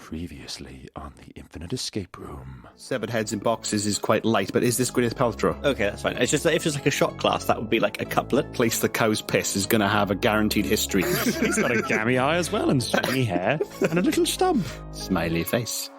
Previously on the Infinite Escape Room. Severed heads in boxes is quite light, but is this Gwyneth Paltrow? Okay, that's fine. It's just that if it's like a shot glass, that would be like a couplet. Place the cow's piss is going to have a guaranteed history. He's got a gammy eye as well, and stringy hair, and a little stump. Smiley face.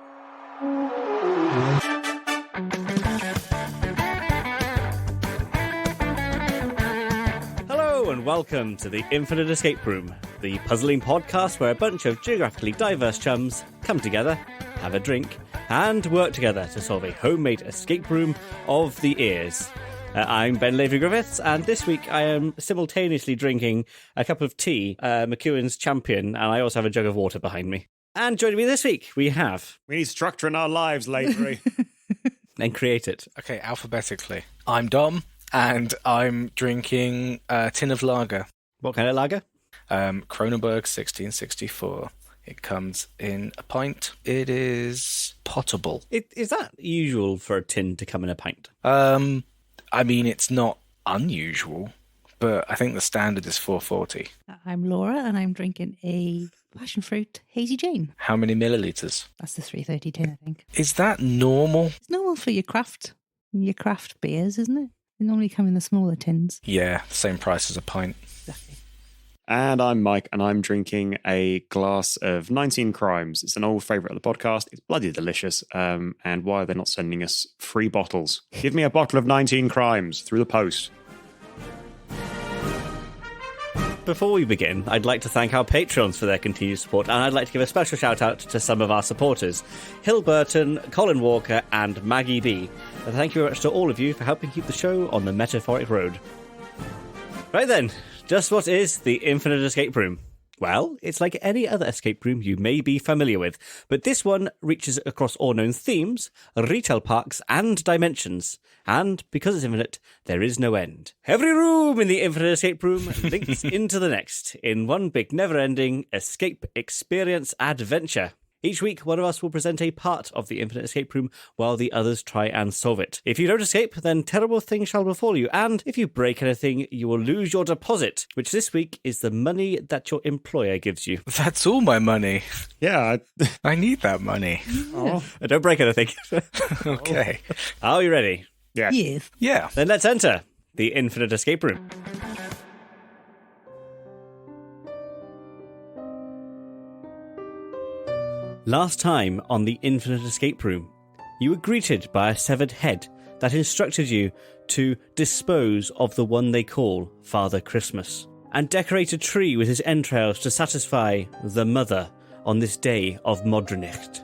Hello and welcome to the Infinite Escape Room, the puzzling podcast where a bunch of geographically diverse chums come together, have a drink, and work together to solve a homemade escape room of the ears. I'm Ben Lavery-Griffiths, and this week I am simultaneously drinking a cup of tea, McEwen's Champion, and I also have a jug of water behind me. And joining me this week, we have... We need structure in our lives, Lavery. And create it. Okay, alphabetically. I'm Dom, and I'm drinking a tin of lager. What kind of lager? Kronenberg 1664. It comes in a pint. It is potable. Is that usual for a tin to come in a pint? I mean, it's not unusual, but I think the standard is 440. I'm Laura, and I'm drinking a passion fruit hazy Jane. How many millilitres? That's the 330 tin, I think. Is that normal? It's normal for your craft beers, isn't it? They normally come in the smaller tins. Yeah, same price as a pint. Exactly. And I'm Mike, and I'm drinking a glass of 19 Crimes. It's an old favourite of the podcast. It's bloody delicious. And why are they not sending us free bottles? Give me a bottle of 19 Crimes through the post. Before we begin, I'd like to thank our patrons for their continued support, and I'd like to give a special shout out to some of our supporters, Hill Burton, Colin Walker, and Maggie B. And thank you very much to all of you for helping keep the show on the metaphoric road. Right then, just what is the Infinite Escape Room? Well, it's like any other escape room you may be familiar with, but this one reaches across all known themes, retail parks, and dimensions. And because it's infinite, there is no end. Every room in the Infinite Escape Room links into the next in one big never-ending escape experience adventure. Each week, one of us will present a part of the Infinite Escape Room while the others try and solve it. If you don't escape, then terrible things shall befall you, and if you break anything, you will lose your deposit, which this week is the money that your employer gives you. That's all my money. Yeah. I need that money. Oh. Don't break anything. Okay. Are you ready? Yeah. Yes. Yeah. Then let's enter the Infinite Escape Room. Last time on the Infinite Escape Room, you were greeted by a severed head that instructed you to dispose of the one they call Father Christmas, and decorate a tree with his entrails to satisfy the mother on this day of Modrinicht.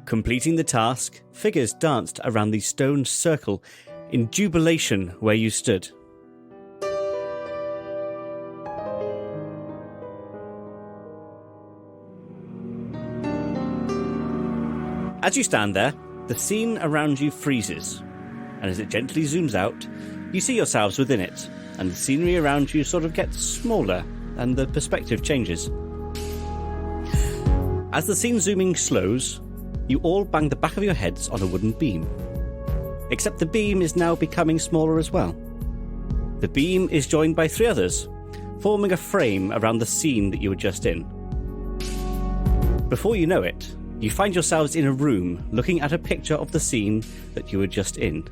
Completing the task, figures danced around the stone circle in jubilation where you stood. As you stand there, the scene around you freezes, and as it gently zooms out, you see yourselves within it, and the scenery around you sort of gets smaller, and the perspective changes. As the scene zooming slows, you all bang the back of your heads on a wooden beam. Except the beam is now becoming smaller as well. The beam is joined by three others, forming a frame around the scene that you were just in. Before you know it, you find yourselves in a room looking at a picture of the scene that you were just in.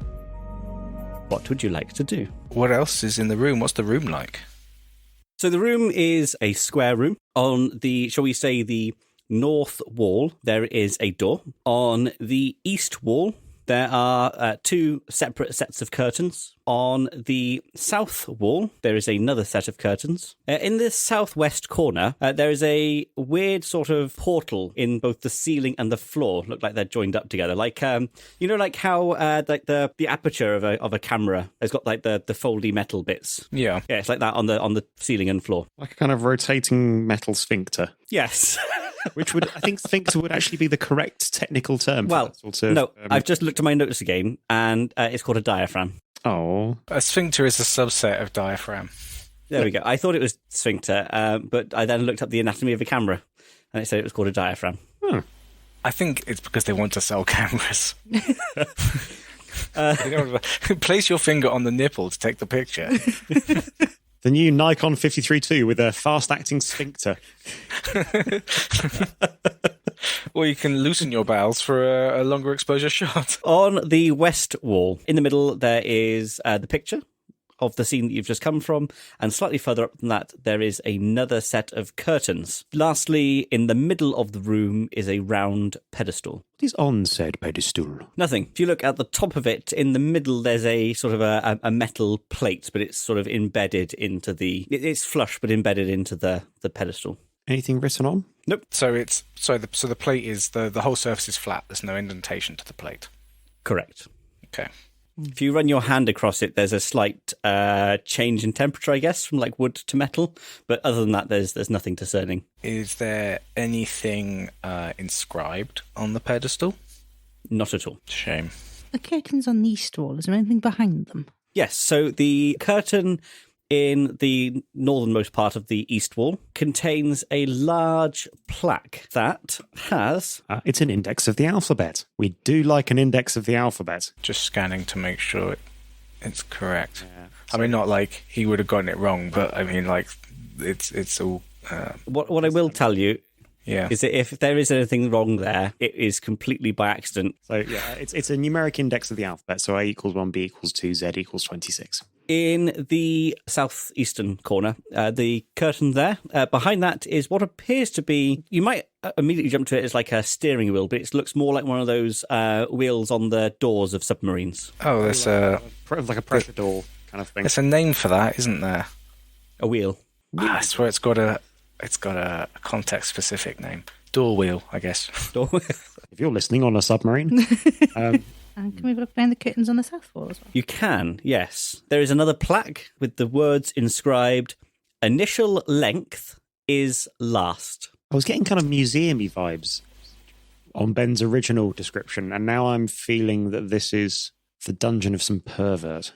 What would you like to do? What else is in the room? What's the room like? So the room is a square room. On the, shall we say, the north wall, there is a door. On the east wall, there are two separate sets of curtains. On the south wall, there is another set of curtains. In the southwest corner, there is a weird sort of portal in both the ceiling and the floor. Look like they're joined up together. Like, you know, like how like the aperture of a camera has got like the foldy metal bits. Yeah. Yeah, it's like that on the ceiling and floor. Like a kind of rotating metal sphincter. Yes. Which would, I think sphincter would actually be the correct technical term. Well, for that sort of, no, I've just looked at my notes again, and it's called a diaphragm. Oh. A sphincter is a subset of diaphragm. There we go. I thought it was sphincter, but I then looked up the anatomy of a camera, and it said it was called a diaphragm. I think it's because they want to sell cameras. Place your finger on the nipple to take the picture. The new Nikon 53-2 with a fast-acting sphincter. Or you can loosen your bowels for a longer exposure shot. On the west wall, in the middle, there is the picture of the scene that you've just come from, and slightly further up than that, there is another set of curtains. Lastly, in the middle of the room is a round pedestal. What is on said pedestal? Nothing. If you look at the top of it, in the middle, there's a sort of a metal plate, but it's sort of embedded into it's flush, but embedded into the pedestal. Anything written on? Nope. So the plate is the whole surface is flat. There's no indentation to the plate. Correct. Okay. If you run your hand across it, there's a slight change in temperature, I guess, from like wood to metal. But other than that, there's nothing discerning. Is there anything inscribed on the pedestal? Not at all. Shame. The curtains on the east wall, is there anything behind them? Yes, so the curtain in the northernmost part of the east wall contains a large plaque that has... It's an index of the alphabet. We do like an index of the alphabet. Just scanning to make sure it's correct. Yeah. I mean, not like he would have gotten it wrong, but I mean, like, it's all... What I will tell you yeah. is that if there is anything wrong there, it is completely by accident. So, yeah, it's a numeric index of the alphabet. So A equals 1, B equals 2, Z equals 26. In the southeastern corner, the curtain there, behind that is what appears to be, you might immediately jump to it as like a steering wheel, but it looks more like one of those wheels on the doors of submarines. Oh, there's like a pressure door kind of thing. there's a name for that, isn't there? A wheel. I swear it's got a context-specific name. Door wheel, I guess. Door. If you're listening on a submarine, And can we look behind the curtains on the south wall as well? You can, yes. There is another plaque with the words inscribed, initial length is last. I was getting kind of museum-y vibes on Ben's original description, and now I'm feeling that this is the dungeon of some pervert.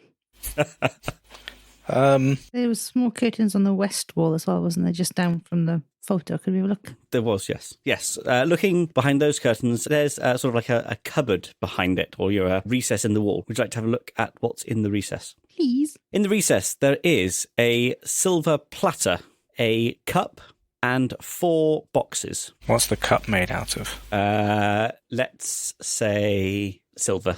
There was more curtains on the west wall as well, wasn't there? Just down from the photo. Could we have a look? There was, yes. Yes. Looking behind those curtains, there's sort of like a cupboard behind it, or a recess in the wall. Would you like to have a look at what's in the recess? Please. In the recess, there is a silver platter, a cup, and 4 boxes. What's the cup made out of? Let's say silver.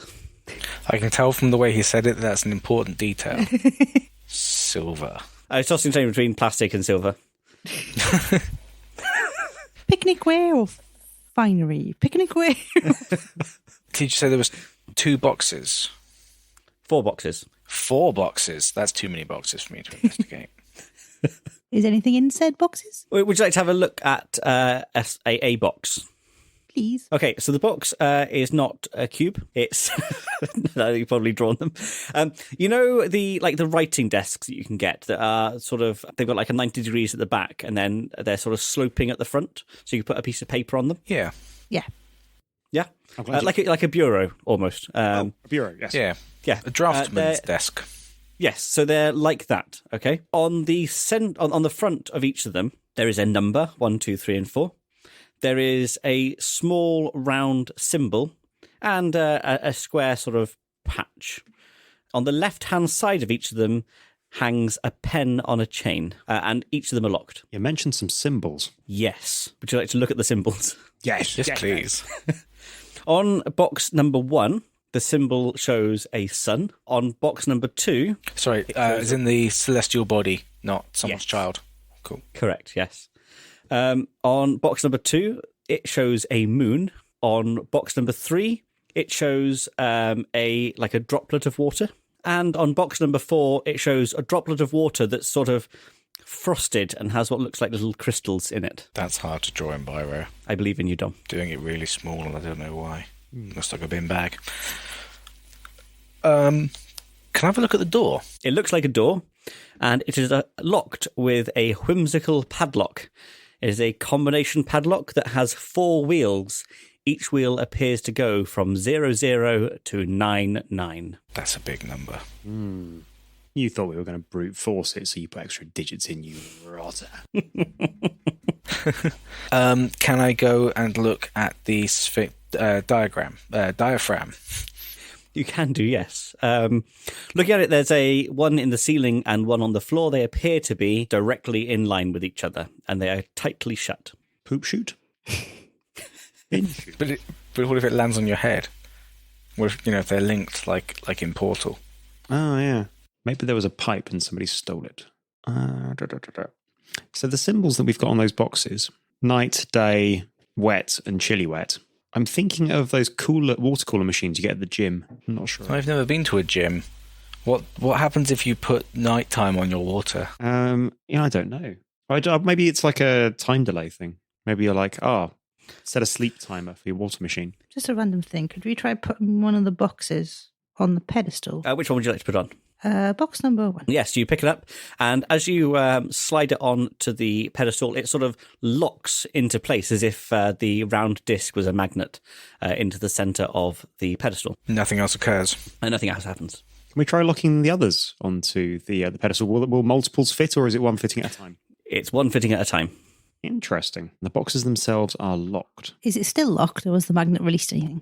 I can tell from the way he said it that that's an important detail. Silver. I was tossing something between plastic and silver. Picnicware or finery? Picnicware. Did you say there was 2 boxes? 4 boxes. 4 boxes? That's too many boxes for me to investigate. Is anything in said boxes? Would you like to have a look at a box? Please. Okay, so the box is not a cube. It's no, you've probably drawn them. You know the writing desks that you can get that are sort of, they've got like a 90 degrees at the back and then they're sort of sloping at the front, so you can put a piece of paper on them. Yeah. Yeah. Yeah, like a bureau almost. A bureau, yes. Yeah. Yeah, A draftsman's desk. Yes, so they're like that. Okay, on the on the front of each of them, there is a number 1, 2, 3, and 4. There is a small round symbol and a square sort of patch. On the left-hand side of each of them hangs a pen on a chain, and each of them are locked. You mentioned some symbols. Yes. Would you like to look at the symbols? Yes, Yes, please. On box number 1, the symbol shows a sun. On box number 2... Sorry, as in the celestial body, not someone's Yes. child. Cool. Correct, yes. On box number 2, it shows a moon. On box number 3, it shows a droplet of water. And on box number 4, it shows a droplet of water that's sort of frosted and has what looks like little crystals in it. That's hard to draw in biro. I believe in you, Dom. Doing it really small, and I don't know why. Looks like a bin bag. Can I have a look at the door? It looks like a door, and it is locked with a whimsical padlock. It is a combination padlock that has 4 wheels. Each wheel appears to go from 00 to 99. That's a big number. You thought we were going to brute force it, so you put extra digits in, you rotter. Can I go and look at the diaphragm? You can do, yes. Looking at it, there's one in the ceiling and one on the floor. They appear to be directly in line with each other, and they are tightly shut. Poop shoot? But what if it lands on your head? What if, if they're linked like in Portal? Oh, yeah. Maybe there was a pipe and somebody stole it. So the symbols that we've got on those boxes, night, day, wet, and chilly wet. I'm thinking of those water cooler machines you get at the gym. I'm not sure. I've never been to a gym. What happens if you put nighttime on your water? I don't know. Maybe it's like a time delay thing. Maybe you're like, set a sleep timer for your water machine. Just a random thing. Could we try putting one of the boxes on the pedestal? Which one would you like to put on? Box number 1. Yes, you pick it up, and as you slide it on to the pedestal, it sort of locks into place as if the round disc was a magnet into the centre of the pedestal. Nothing else occurs. And nothing else happens. Can we try locking the others onto the pedestal? Will multiples fit, or is it one fitting at a time? It's one fitting at a time. Interesting. The boxes themselves are locked. Is it still locked, or has the magnet released anything?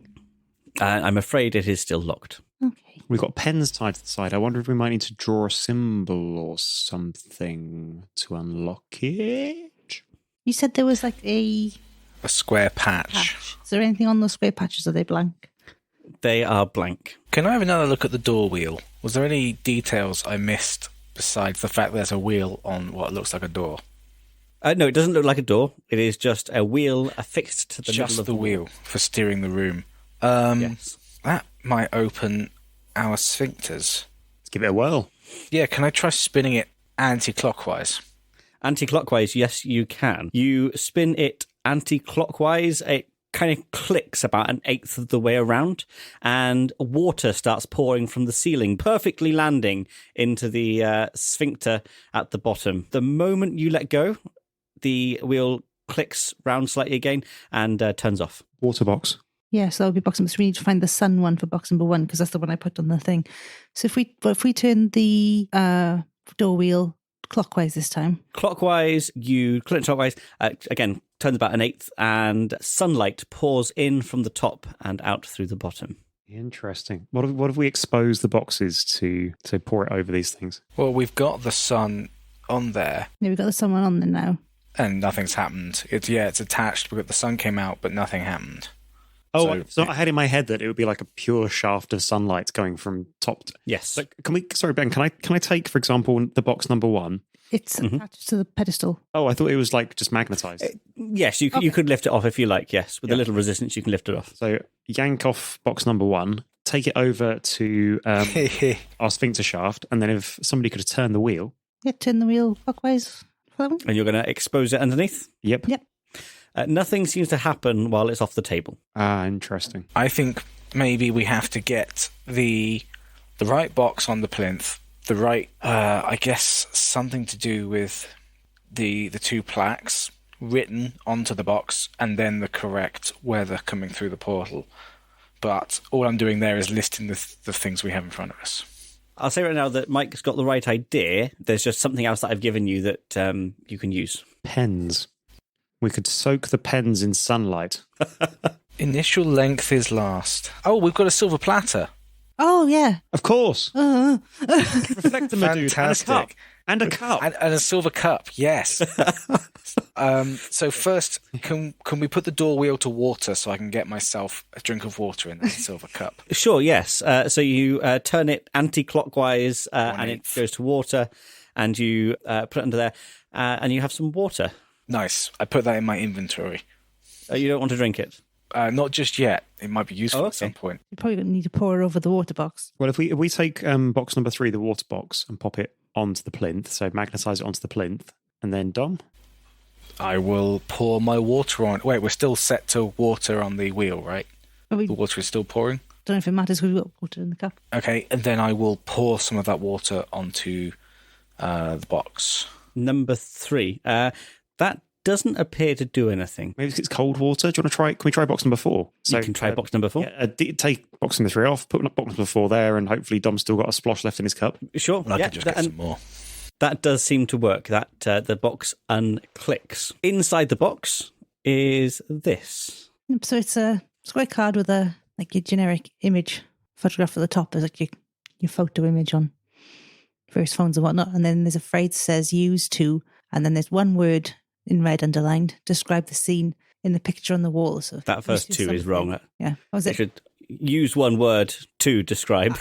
I'm afraid it is still locked. Okay. We've got pens tied to the side. I wonder if we might need to draw a symbol or something to unlock it. You said there was like a square patch. Is there anything on those square patches? Are they blank? They are blank. Can I have another look at the door wheel? Was there any details I missed besides the fact there's a wheel on what looks like a door? No, it doesn't look like a door. It is just a wheel affixed to the middle of the wheel for steering the room. Yes. That might open our sphincters. Let's give it a whirl. Yeah, can I try spinning it anti-clockwise? Anti-clockwise, yes, you can. You spin it anti-clockwise. It kind of clicks about an eighth of the way around, and water starts pouring from the ceiling, perfectly landing into the sphincter at the bottom. The moment you let go, the wheel clicks round slightly again and turns off. Water box. Yeah, so that would be box number 3. We need to find the sun one for box number 1 because that's the one I put on the thing. So if we turn the door wheel clockwise this time. Clockwise, you click clockwise, again, turns about an eighth, and sunlight pours in from the top and out through the bottom. Interesting. What if we expose the boxes to pour it over these things? Well, we've got the sun on there. Yeah, we've got the sun one on there now. And nothing's happened. It's attached because the sun came out, but nothing happened. Oh, so I had in my head that it would be like a pure shaft of sunlight going from top to... Yes. So sorry, Ben, can I take, for example, the box number 1? It's attached to the pedestal. Oh, I thought it was like just magnetized. Yes, you could lift it off if you like, yes. With a little resistance, you can lift it off. So yank off box number 1, take it over to our sphincter shaft, and then if somebody could have turned the wheel... Yeah, turn the wheel clockwise for that one. And you're going to expose it underneath? Yep. Nothing seems to happen while it's off the table. Interesting. I think maybe we have to get the right box on the plinth, the right, I guess, something to do with the 2 plaques written onto the box, and then the correct weather coming through the portal. But all I'm doing there is listing the things we have in front of us. I'll say right now that Mike's got the right idea. There's just something else that I've given you that you can use. Pens. We could soak the pens in sunlight. Initial length is last. Oh, we've got a silver platter. Oh, yeah. Of course. Reflector, dude. Fantastic. And a cup. And a silver cup, yes. So first, can we put the door wheel to water so I can get myself a drink of water in that silver cup? Sure, yes. So you turn it anti-clockwise and it goes to water, and you put it under there, and you have some water. Nice. I put that in my inventory. You don't want to drink it? Not just yet. It might be useful at some point. You're probably going to need to pour it over the water box. Well, if we take box number 3, the water box, and pop it onto the plinth, so magnetise it onto the plinth, and then Dom? I will pour my water on. Wait, we're still set to water on the wheel, right? The water is still pouring? Don't know if it matters because we've got water in the cup. Okay, and then I will pour some of that water onto the box. Number 3. That doesn't appear to do anything. Maybe it's cold water. Do you want to try? Can we try box number 4? So you can try box number 4. Yeah, take box number 3 off, put box number 4 there, and hopefully Dom's still got a splosh left in his cup. Sure. I can just get some more. That does seem to work. That the box unclicks. Inside the box is this. So it's a square card with your generic image photograph at the top. There's like your photo image on various phones and whatnot. And then there's a phrase that says use to, and then there's one word in red underlined, describe the scene. in the picture on the wall. So That first two is wrong. Yeah. What was You it? should use one word to describe.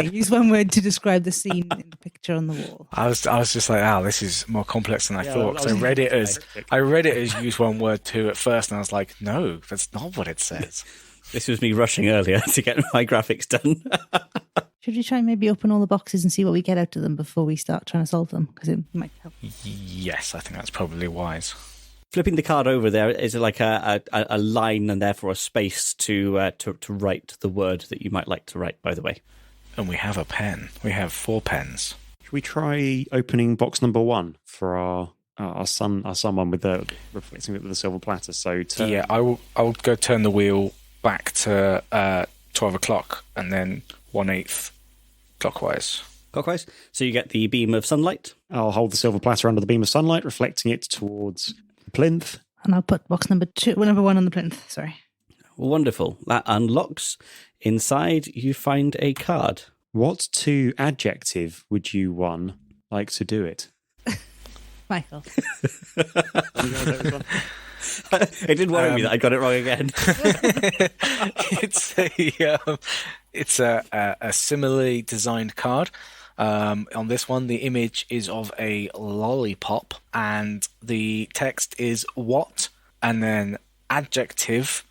Use one word to describe the scene in the picture on the wall. I was just like, this is more complex than I thought. Because I read it as use one word to at first, and I was like, no, that's not what it says. This was me rushing earlier to get my graphics done. Should we try and maybe open all the boxes and see what we get out of them before we start trying to solve them? Because it might help. Yes, I think that's probably wise. Flipping the card over there is like a line and therefore a space to write the word that you might like to write, by the way. And we have a pen. We have 4 pens. Should we try opening box number 1 for our son one with the reflecting it with the silver platter? So Yeah, I will go turn the wheel back to 12 o'clock and then 1/8 clockwise. Clockwise. So you get the beam of sunlight. I'll hold the silver platter under the beam of sunlight, reflecting it towards the plinth. And I'll put box number 1 on the plinth. Sorry. Wonderful. That unlocks. Inside, you find a card. What 2 adjective would you, one, like to do it? Michael. It did worry me that I got it wrong again. It's a similarly designed card. On this one, the image is of a lollipop, and the text is "what" and then adjective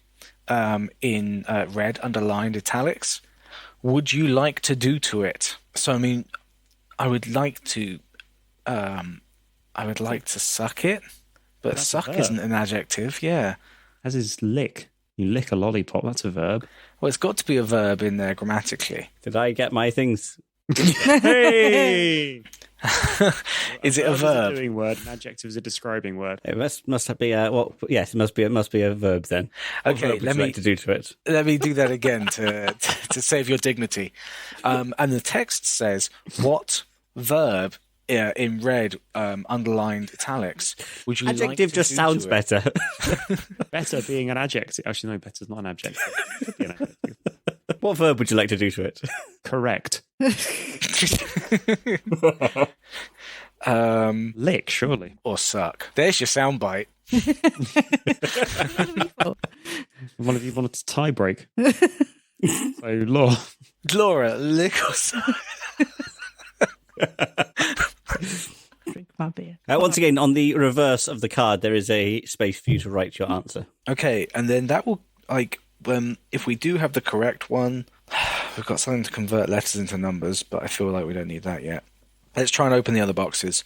in red, underlined, italics. Would you like to do to it? So, I mean, I would like to suck it, but That's a suck verb. isn't an adjective. Yeah. As is lick. You lick a lollipop, that's a verb. Well, it's got to be a verb in there grammatically. Did I get my things? Hey! Is it a Is verb? a doing word, an adjective is a describing word. It must be a yes, it must be a verb then. What Okay, verb would you like to do to it. Let me do that again to save your dignity. And the text says, "What verb in red, underlined italics would you like to Adjective just do sounds to it?" better. Better being an adjective. Actually, no, better's not an adjective. It could be an adjective. What verb would you like to do to it? Correct. Um, Lick, surely. or suck. There's your soundbite. One of you wanted to tie break. So, Law. Laura, lick or suck. Drink my beer. Once again, on the reverse of the card, there is a space for you to write your answer. Okay, and then that will, if we do have the correct one, we've got something to convert letters into numbers, but I feel like we don't need that yet. Let's try and open the other boxes.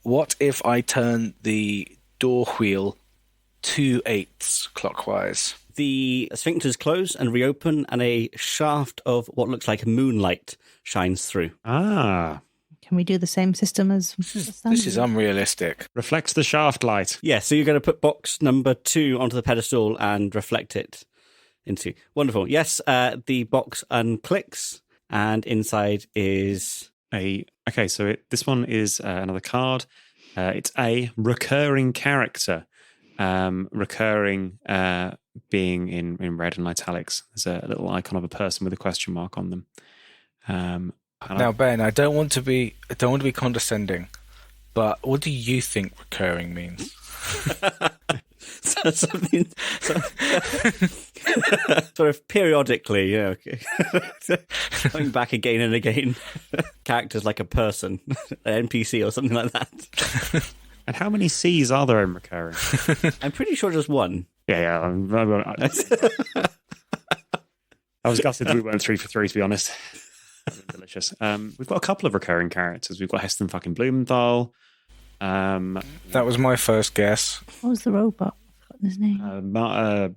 What if I turn the door wheel 2/8 clockwise? The sphincters close and reopen, and a shaft of what looks like moonlight shines through. Ah. Can we do the same system as This is unrealistic. Reflects the shaft light. Yeah, so you're going to put box number 2 onto the pedestal and reflect it into. Wonderful. Yes, the box unclicks, and inside is Okay, so this one is another card. It's a recurring character. Recurring being in red and italics. There's a little icon of a person with a question mark on them. Now, Ben, I don't want to be condescending, but what do you think recurring means? something sort of periodically, coming back again and again. Characters like a person, an NPC or something like that. And how many C's are there in recurring? I'm pretty sure just one. Yeah. I was gutted that we weren't 3 for 3, to be honest. Delicious. We've got a couple of recurring characters. We've got Heston fucking Blumenthal. That was my first guess. What was the robot? I've forgotten his name.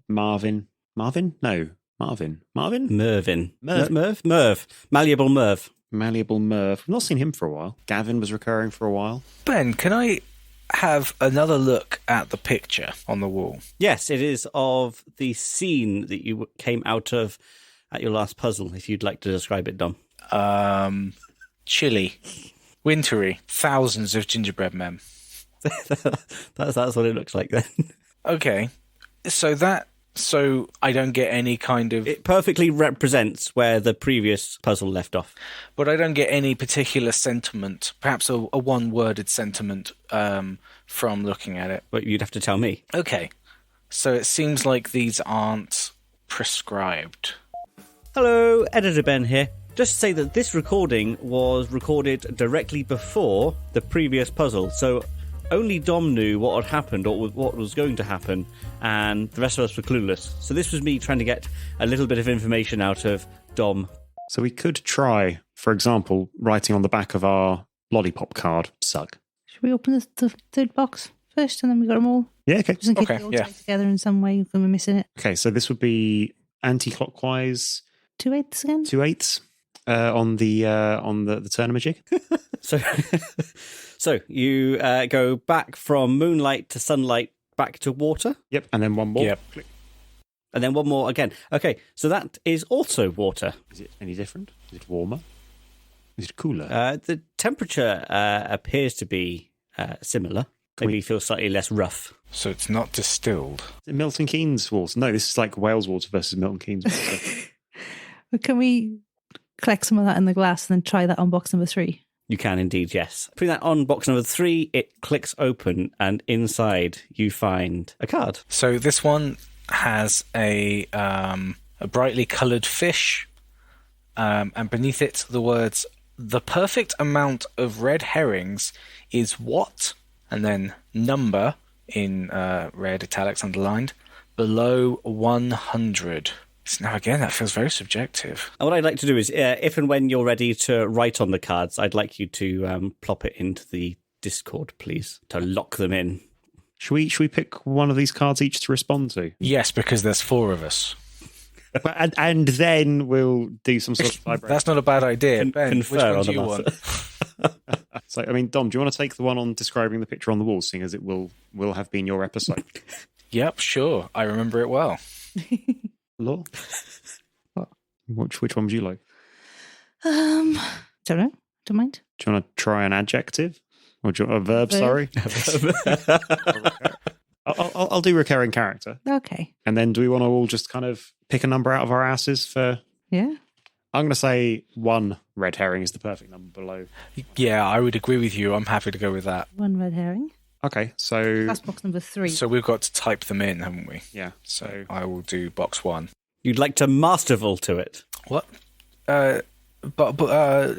Marvin. Marvin? No. Marvin. Mervyn. Merv. Merv. Malleable Merv. Malleable Merv. We've not seen him for a while. Gavin was recurring for a while. Ben, can I have another look at the picture on the wall? Yes, it is of the scene that you came out of at your last puzzle, if you'd like to describe it, Dom. Chilly, wintry, thousands of gingerbread men. That's what it looks like then. Okay, so I don't get any kind of... It perfectly represents where the previous puzzle left off. But I don't get any particular sentiment, perhaps a one-worded sentiment from looking at it. But you'd have to tell me. Okay, So it seems like these aren't prescribed. Hello, Editor Ben here. Just to say that this recording was recorded directly before the previous puzzle, so only Dom knew what had happened or what was going to happen, and the rest of us were clueless. So this was me trying to get a little bit of information out of Dom. So we could try, for example, writing on the back of our lollipop card, "Sug." Should we open the third box first and then we got them all? Yeah, okay. Just in case Okay, they all yeah. tie together in some way and we're missing it. Okay, so this would be anti-clockwise 2/8 again? 2/8 on the turnamajig. So, so you go back from moonlight to sunlight, back to water, Yep, and then one more. Yep. Click. and then one more again. Okay, so that is also water. Is it any different? Is it warmer? Is it cooler? The temperature appears to be similar. Maybe feels slightly less rough. So it's not distilled. Is it Milton Keynes water? No, this is like Wales water versus Milton Keynes water. But can we collect some of that in the glass and then try that on box number 3? You can indeed, yes. Putting that on box number 3, it clicks open, and inside you find a card. So this one has a brightly coloured fish, and beneath it the words, "The perfect amount of red herrings is what?" And then number in red italics underlined, below 100. So now again, that feels very subjective. And what I'd like to do is, if and when you're ready to write on the cards, I'd like you to plop it into the Discord, please, to lock them in. Should we pick one of these cards each to respond to? Yes, because there's 4 of us. and then we'll do some sort of vibration. That's not a bad idea. Ben, which confer one on do you the want? So, I mean, Dom, do you want to take the one on describing the picture on the wall, seeing as it will have been your episode? Yep, sure. I remember it well. Law? Which one would you like? Don't know. Don't mind. Do you want to try an adjective? Or do you want a verb, sorry? I'll do recurring character. Okay. And then do we want to all just kind of pick a number out of our asses for... Yeah. I'm going to say 1 red herring is the perfect number below. Yeah, I would agree with you. I'm happy to go with that. 1 red herring. Okay, so... That's box number 3. So we've got to type them in, haven't we? Yeah, So I will do box 1. You'd like to masterful to it. What? But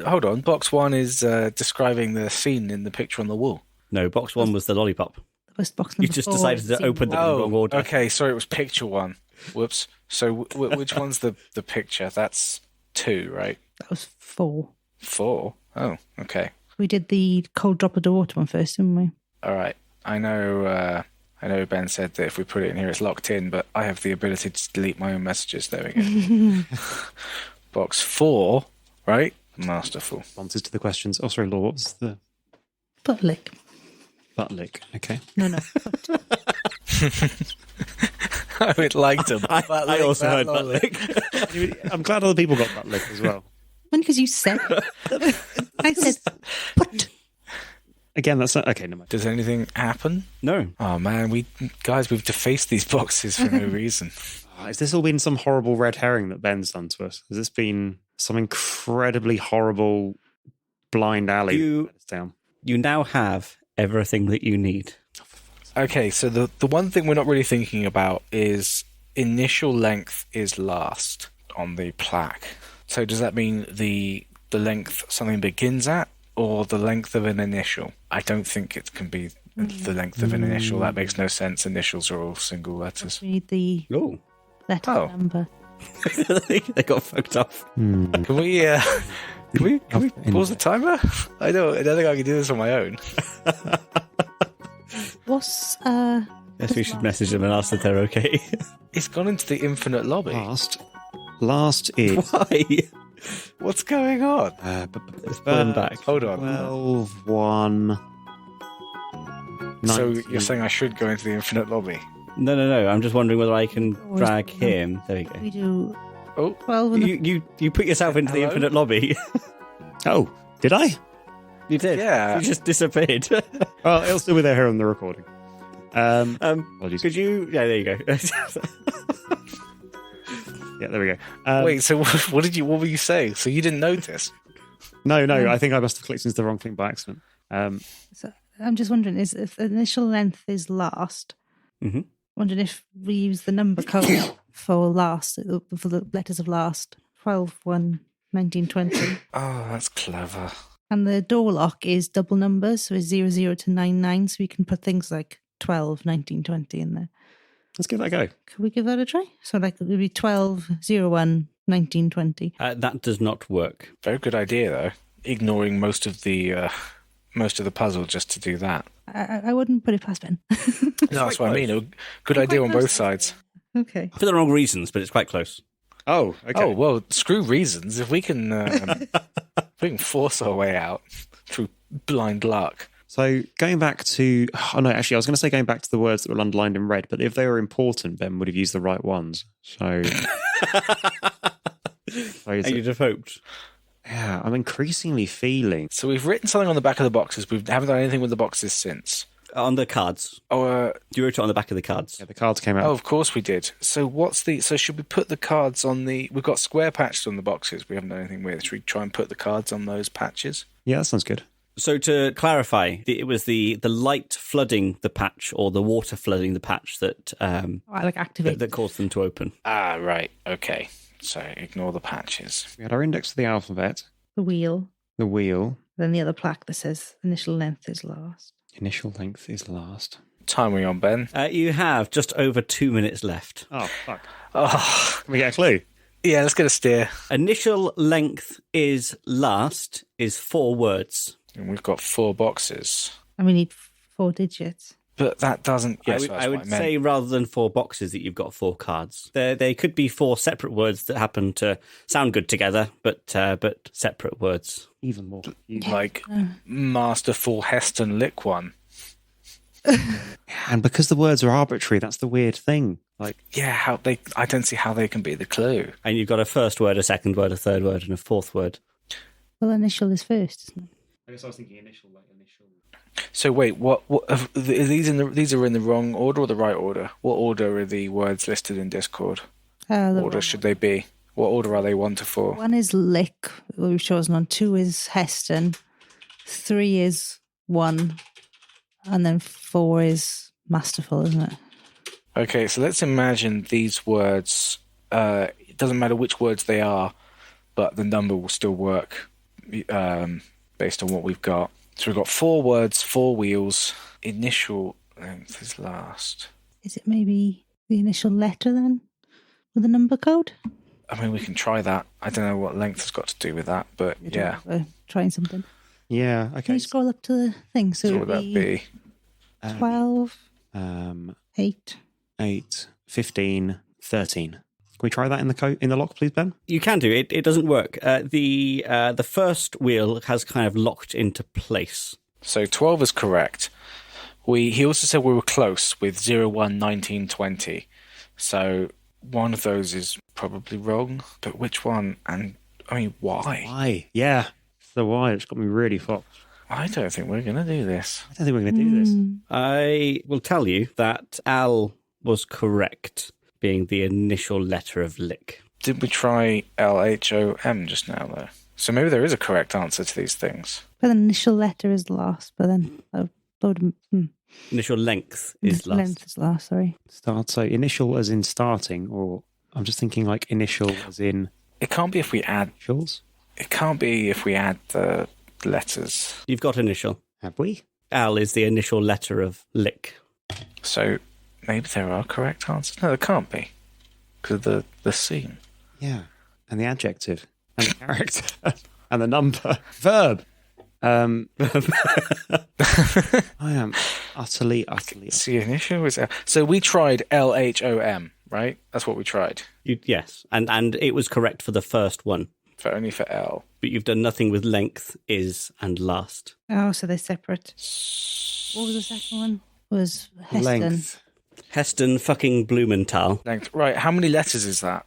hold on. Box 1 is describing the scene in the picture on the wall. No, box 1 was the lollipop. That was box number You just 4. decided to open them in the wrong order. Okay. Sorry, it was picture 1. Whoops. So which one's the picture? That's 2, right? That was 4. 4? Oh, okay. We did the cold drop of the water one first, didn't we? All right. I know Ben said that if we put it in here, it's locked in, but I have the ability to delete my own messages. There we go. Box 4, right? Masterful. Responses to the questions. Oh, sorry, Law, what's the... Butt lick. Butt lick, okay. No. I would like to. I also heard butt lick. I'm glad other people got butt lick as well. Only because you said it. I said, put. Again, that's not... Okay, no mind. Does anything happen? No. Oh man, we've defaced these boxes for no reason. Has this all been some horrible red herring that Ben's done to us? Has this been some incredibly horrible blind alley that let us down? You now have everything that you need. Okay, so the one thing we're not really thinking about is initial length is last on the plaque. So does that mean the length something begins at, or the length of an initial? I don't think it can be the length of an initial. That makes no sense. Initials are all single letters. We need the Oh. letter Oh. number. They got fucked off. Can we pause the timer? I don't think I can do this on my own. What's Yes, we should message them and ask if they're okay. It's gone into the infinite lobby. Last is... Why? What's going on? Let's put them back. Hold on. 12, 1... So 19. you're saying I should go into the infinite lobby? No. I'm just wondering whether I can drag him. There we go. we do Oh, 12 and the You put yourself into the Hello? infinite lobby. Oh, did I? You did. Yeah. You just disappeared. Well, it'll still be there here on the recording. Apologies. Could you? Yeah, there you go. Yeah, there we go. wait. So what were you saying? So you didn't notice? No, I think I must have clicked into the wrong thing by accident. So I'm just wondering, if the initial length is last, Mhm. Wondering if we use the number code for the letters of last. 12-1-1920. Oh, that's clever. And the door lock is double numbers, so it's 00 to 99, so we can put things like 12, 19, 20 in there. Let's give that a go. Could we give that a try? So like it would be 12-01, 1920. That does not work. Very good idea, though. Ignoring most of the puzzle just to do that. I wouldn't put it past Ben. No, that's what I mean. Good idea on both sides. Okay. For the wrong reasons, but it's quite close. Oh, okay. Oh, well, screw reasons. If we can, force our way out through blind luck. So going back to... Oh, no, actually, I was going to say going back to the words that were underlined in red, but if they were important, Ben would have used the right ones. So... You'd have hoped. Yeah, I'm increasingly feeling... So we've written something on the back of the boxes. We haven't done anything with the boxes since. On the cards. Oh, You wrote it on the back of the cards. Yeah, the cards came out. oh, of course we did. So So should we put the cards on the... We've got square patches on the boxes we haven't done anything with. Should we try and put the cards on those patches? Yeah, that sounds good. So to clarify, it was the light flooding the patch or the water flooding the patch that I like activate. that caused them to open. Ah, right. Okay. So ignore the patches. We had our index of the alphabet, The wheel. the wheel, Then the other plaque that says initial length is last. initial length is last. Time are we on, Ben? You have just over 2 minutes left. Oh, fuck. Oh, Can we get a clue? yeah, let's get a steer. Initial length is last is 4 words. And we've got 4 boxes. And we need 4 digits. But that doesn't... Yes, I would say rather than 4 boxes that you've got 4 cards. They could be 4 separate words that happen to sound good together, but separate words. Even more. like Masterful Heston Lick one. And because the words are arbitrary, that's the weird thing. Like, Yeah, I don't see how they can be the clue. And you've got a first word, a second word, a third word, and a fourth word. Well, initial is first, isn't it? I guess I was thinking initial. So wait, what are these are in the wrong order or the right order? What order are the words listed in Discord? The What order should they be? What order are they 1 to 4? 1 is lick, what we've chosen on. 2 is Heston. 3 is 1. And then 4 is masterful, isn't it? Okay, so let's imagine these words. It doesn't matter which words they are, but the number will still work based on what we've got. So we've got 4 words, 4 wheels. Initial length is last. Is it maybe the initial letter then? With a number code? I mean, we can try that. I don't know what length has got to do with that, but yeah. Trying something. Yeah, Can okay. you scroll up to the thing? So So it what would would that be? 12, 8. 8, 15, 13. Can we try that in the lock, please, Ben? You can do it. It doesn't work. The first wheel has kind of locked into place. So 12 is correct. He also said we were close with 01, 19, 20. So one of those is probably wrong, but which one? And I mean, why? Why? Yeah. It's the why. It's got me really fucked. I don't think we're going to do this. I don't think we're going to do this. I will tell you that Al was correct, being the initial letter of lick. Did we try LHOM just now, though? So maybe there is a correct answer to these things. But the initial letter is last, but then Initial length is last. length is last, sorry. Start. So initial as in starting, or I'm just thinking like initial as in It can't be if we add. initials. It can't be if we add the letters. You've got initial. Have we? Al is the initial letter of lick. So maybe there are correct answers. No, there can't be because of the scene. Yeah. And the adjective and the character and the number. Verb. I am utterly. See, initial was so we tried LHOM, right? That's what we tried. Yes, and it was correct for the first one. For only for L. But you've done nothing with length, is, and last. Oh, so they're separate. What was the second one? Was Heston. Length. Heston fucking Blumenthal. Length. Right, how many letters is that?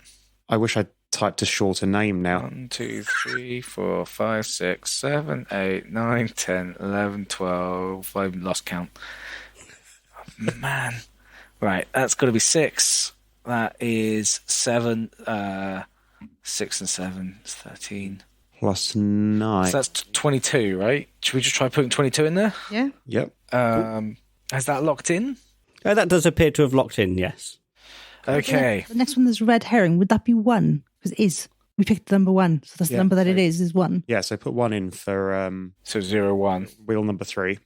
I wish I'd typed a shorter name now. 1, 2, 3, 4, 5, 6, 7, 8, 9, 10, 11, 12. I've lost count. Man. Right, that's got to be 6. That is 7. 6 and 7 is 13. Plus 9. So that's 22, right? Should we just try putting 22 in there? Yeah. Yep. Has that locked in? That does appear to have locked in, yes. Okay. The next one, there's red herring. Would that be 1? Because it is. We picked the number 1. So that's the number that it is 1. Yeah, so put 1 in for So 0, 1. wheel number 3.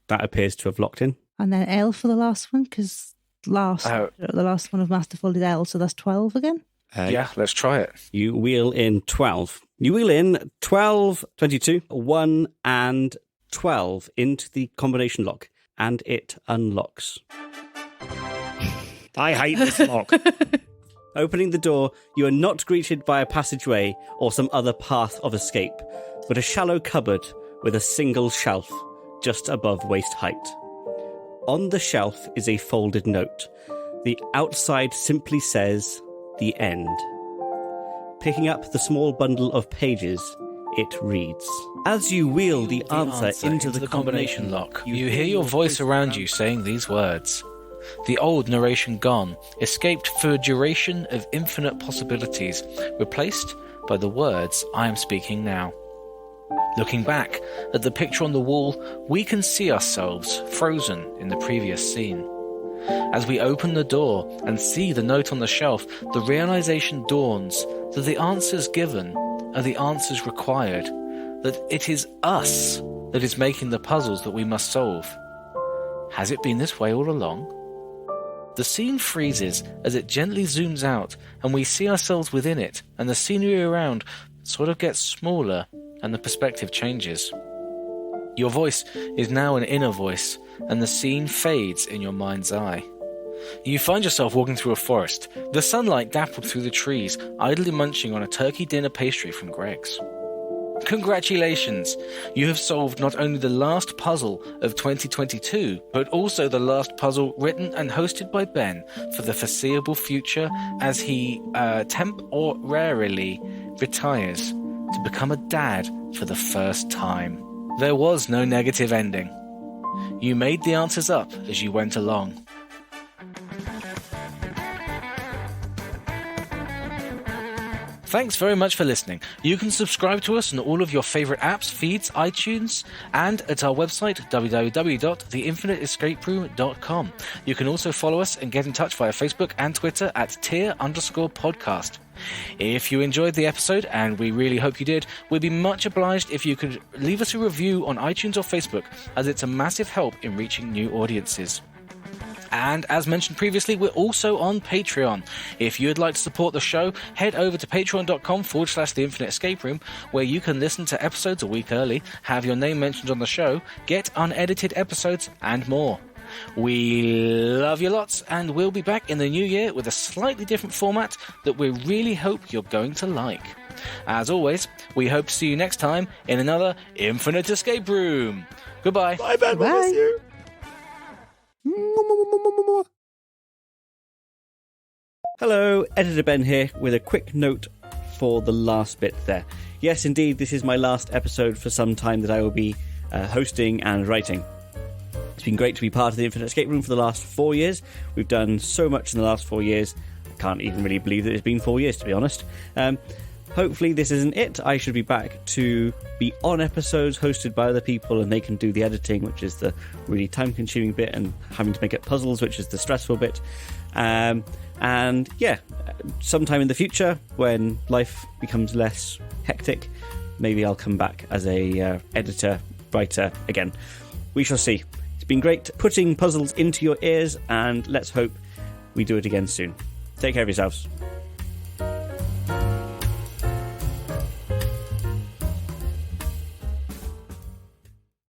That appears to have locked in. And then L for the last one, because the last one of Masterful did L, so that's 12 again. Yeah, let's try it. You wheel in 12. You wheel in 12, 22, 1 and 12 into the combination lock, and it unlocks. I hate this lock. Opening the door, you are not greeted by a passageway or some other path of escape, but a shallow cupboard with a single shelf just above waist height. On the shelf is a folded note. The outside simply says, "The End." Picking up the small bundle of pages, it reads, "As you wheel the answer into the combination lock, you hear your voice around you saying these words. The old narration gone, escaped for a duration of infinite possibilities, replaced by the words I am speaking now. Looking back at the picture on the wall, we can see ourselves frozen in the previous scene. As we open the door and see the note on the shelf, the realization dawns that the answers given are the answers required, that it is us that is making the puzzles that we must solve. Has it been this way all along? The scene freezes as it gently zooms out and we see ourselves within it, and the scenery around sort of gets smaller and the perspective changes. Your voice is now an inner voice, and the scene fades in your mind's eye. You find yourself walking through a forest, the sunlight dappled through the trees, idly munching on a turkey dinner pastry from Greg's. Congratulations! You have solved not only the last puzzle of 2022, but also the last puzzle written and hosted by Ben for the foreseeable future as he temporarily retires to become a dad for the first time. There was no negative ending. You made the answers up as you went along. Thanks very much for listening. You can subscribe to us on all of your favorite apps, feeds, iTunes, and at our website, www.theinfiniteescaperoom.com. You can also follow us and get in touch via Facebook and Twitter at tier_podcast. If you enjoyed the episode, and we really hope you did, we'd be much obliged if you could leave us a review on iTunes or Facebook, as it's a massive help in reaching new audiences. And as mentioned previously, we're also on Patreon. If you'd like to support the show, head over to patreon.com/The Infinite Escape Room, where you can listen to episodes a week early, have your name mentioned on the show, get unedited episodes, and more. We love you lots, and we'll be back in the new year with a slightly different format that we really hope you're going to like. As always, we hope to see you next time in another Infinite Escape Room. Goodbye. Bye, Ben. Bye. We'll miss you. Hello, Editor Ben here with a quick note for the last bit there. Yes, indeed, this is my last episode for some time that I will be hosting and writing. It's been great to be part of the Infinite Escape Room for the last 4 years. We've done so much in the last 4 years. I can't even really believe that it's been 4 years, to be honest. Hopefully this isn't it. I should be back to be on episodes hosted by other people, and they can do the editing, which is the really time-consuming bit, and having to make up puzzles, which is the stressful bit. And yeah, sometime in the future, when life becomes less hectic, maybe I'll come back as a editor, writer again. We shall see. It's been great putting puzzles into your ears, and let's hope we do it again soon. Take care of yourselves.